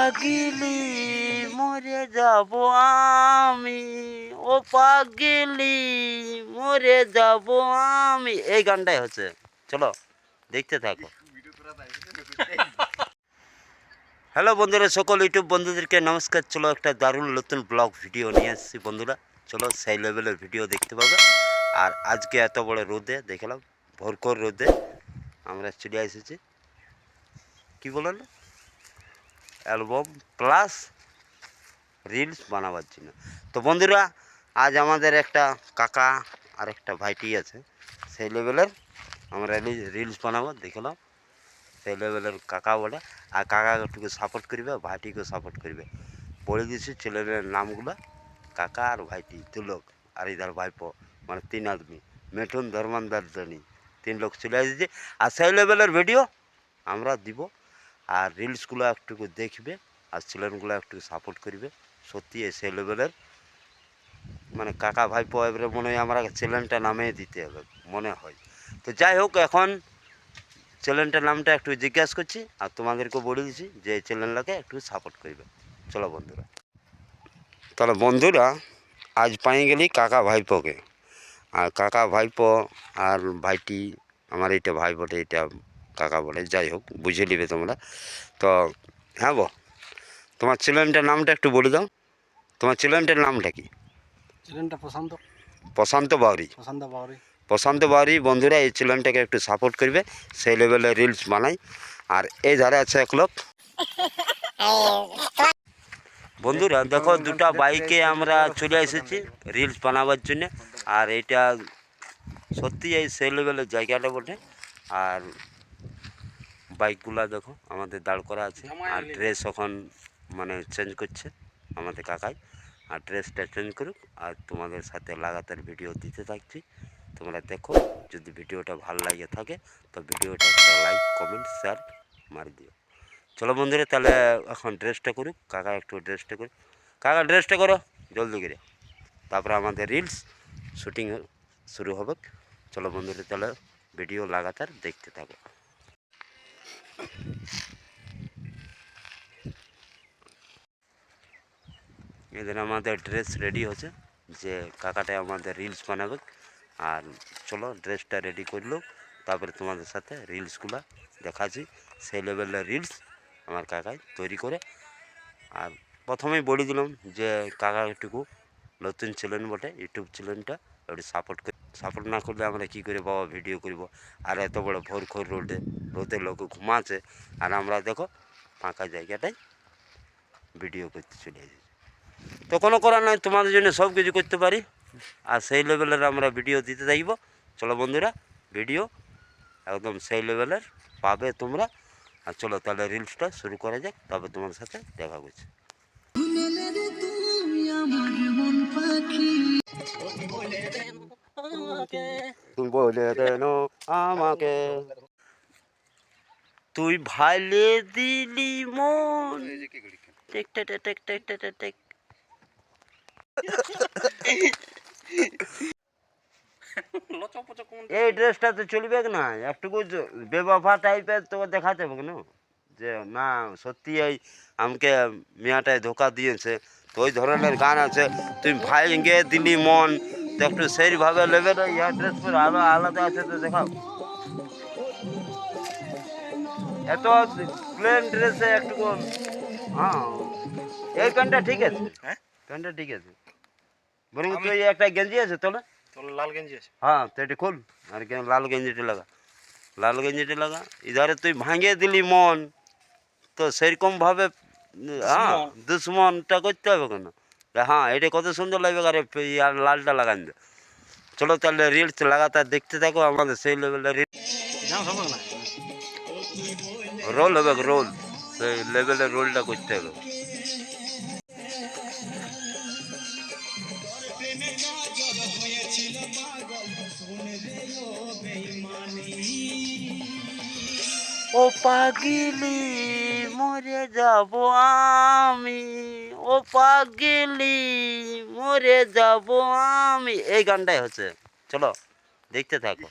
পাগলি মরে যাব আমি, ও পাগলি মরে যাব আমি, এই গানটাই হচ্ছে। চলো দেখতে থাকো। হ্যালো বন্ধুরা, সকল ইউটিউব বন্ধুদেরকে নমস্কার। চলো একটা দারুণ নতুন ব্লগ ভিডিও নিয়ে আসছি বন্ধুরা। চলো সেই লেভেলের ভিডিও দেখতে পাবে। আর আজকে এত বড় রোদে দেখলাম, ভরকর রোদে আমরা চলে এসেছি কী বলো না, অ্যালবাম প্লাস রিলস বানাবার জন্য। তো বন্ধুরা, আজ আমাদের একটা কাকা আর একটা ভাইটি আছে, সেই লেভেলের আমরা রিলস বানাবো। দেখলাম সেই লেভেলের কাকা বলে, আর কাকাটুকু সাপোর্ট করবে, ভাইটিকেও সাপোর্ট করবে। বলে দিয়েছি ছেলেদের নামগুলো, কাকা আর ভাইটি দু লোক, আর ইধার ভাইপো, মানে 3 আদমি, মিঠুন ধর্মান্দার জনি 3 লোক চলে এসেছে। আর সেই লেভেলের ভিডিও আমরা দিব, আর রিলসগুলো একটুকু দেখবে, আর ছেলেগুলো একটু সাপোর্ট করবে। সত্যি সেই লেভেলের মানে কাকা ভাইপো এবারে মনে হয় আমরা চ্যানেলটা নামিয়ে দিতে হবে মনে হয়। তো যাই হোক, এখন চ্যানেলটার নামটা একটু জিজ্ঞাসা করছি, আর তোমাদেরকেও বলে দিচ্ছি যে এই চ্যানেলটাকে একটু সাপোর্ট করবে। চলো বন্ধুরা, তাহলে বন্ধুরা আজ পাই গেলি কাকা ভাইপোকে। আর কাকা ভাইপো আর ভাইটি, আমার এইটা ভাই বলে, এটা কাকা বলে, যাই হোক বুঝে নিবে তোমরা। তো হ্যাঁ বো, তোমার চ্যানেলটার নামটা একটু বলে দাও। তোমার চ্যানেলটার নামটা কি? চ্যানেলটা প্রশান্ত বাউরি। প্রশান্ত বাউরি বন্ধুরা, এই চ্যানেলটাকে একটু সাপোর্ট করবে, সেই লেভেলে রিলস বানাই। আর এই ধারে আছে এক লোক। বন্ধুরা দেখো, দুটা বাইকে আমরা চলে এসেছি রিলস বানাবার জন্য। আর এইটা সত্যি এই সেই লেভেলের জায়গাটা বটে। আর বাইকগুলা দেখো আমাদের দাঁড় করা আছে, আর ড্রেস এখন মানে চেঞ্জ করছে আমাদের কাকাই। আর ড্রেসটা চেঞ্জ করুক, আর তোমাদের সাথে লাগাতার ভিডিও দিতে থাকছি, তোমরা দেখো। যদি ভিডিওটা ভালো লাগে থাকে তো ভিডিওটা একটা লাইক কমেন্ট শেয়ার মারি দিও। চলো বন্ধুরা, তাহলে এখন ড্রেসটা করুক কাকা, একটু ড্রেসটা করুক। কাকা ড্রেসটা করো জলদি করে, তারপরে আমাদের রিলস শুটিং শুরু হবে। চলো বন্ধুরা, তাহলে ভিডিও লাগাতার দেখতে থাকো। এদের আমাদের ড্রেস রেডি হচ্ছে, যে কাকাটাই আমাদের রিলস বানাবে। আর চলো ড্রেসটা রেডি করলো, তারপরে তোমাদের সাথে রিলসগুলো দেখাচ্ছি। সেই লেভেলের রিলস আমার কাকাই তৈরি করে। আর প্রথমেই বলে দিলাম যে কাকা একটুকু নতুন চ্যানেল বটে, ইউটিউব চ্যানেলটা একটু সাপোর্ট না করলে আমরা কী করে বাবা ভিডিও করব। আর এত বড় ভোর রোদে লোক ঘুমাচ্ছে, আর আমরা দেখো ফাঁকা জায়গাটায় ভিডিও করতে চলে এসেছি। তো কোনো করার নয়, তোমাদের জন্য সব কিছু করতে পারি, আর সেই লেভেলের আমরা ভিডিও দিতে থাকবো। চলো বন্ধুরা, ভিডিও একদম সেই লেভেলের পাবে তোমরা। আর চলো তাহলে রিলসটা শুরু করা যাক, তবে তোমাদের সাথে দেখা করছি। বলে দেন আমাকে, তুই ভালে দিলি মন। এই ড্রেসটা তো চলবে না, একটুকু বেবাফা টাইপের তো দেখাতে হবে না, যে না সত্যি এই আমাকে মেয়াটায় ধোকা দিয়েছে। তো ওই ধরনের গান আছে, তুই ভাইঙ্গে দিলি মন, তো একটু সেইভাবে নেবে না। ইয়ার ড্রেস পরে আরো আলাদা আছে তো দেখাও। এত প্লেন ড্রেসে একটু, হ্যাঁ এই প্যান্টটা ঠিক আছে, হ্যাঁ প্যান্টটা ঠিক আছে। বরং তুই একটা গেঞ্জি আছে তোলা, লাল গেঞ্জি আছে, হ্যাঁ তো এটা খোল, আর লাল গেঞ্জিটা লাগা, লাল গেঞ্জিটা লাগা। ইধারে তুই ভাঙিয়ে দিলি মন, তো সেরকমভাবে হ্যাঁ দুশ্মনটা করতে হবে কেন। হ্যাঁ এটা কত সুন্দর লাগবে, আরে আর লালটা লাগান দে। চলো তাহলে রিলস লাগাতার দেখতে থাকো, আমাদের সেই লেভেলের রোল হবে, রোল সেই লেভেলের রোলটা করতে হবে। ও পাগলি মরে যাব আমি, ও পাগলি মরে যাব আমি, এই গানটাই হচ্ছে। চলো দেখতে থাকো।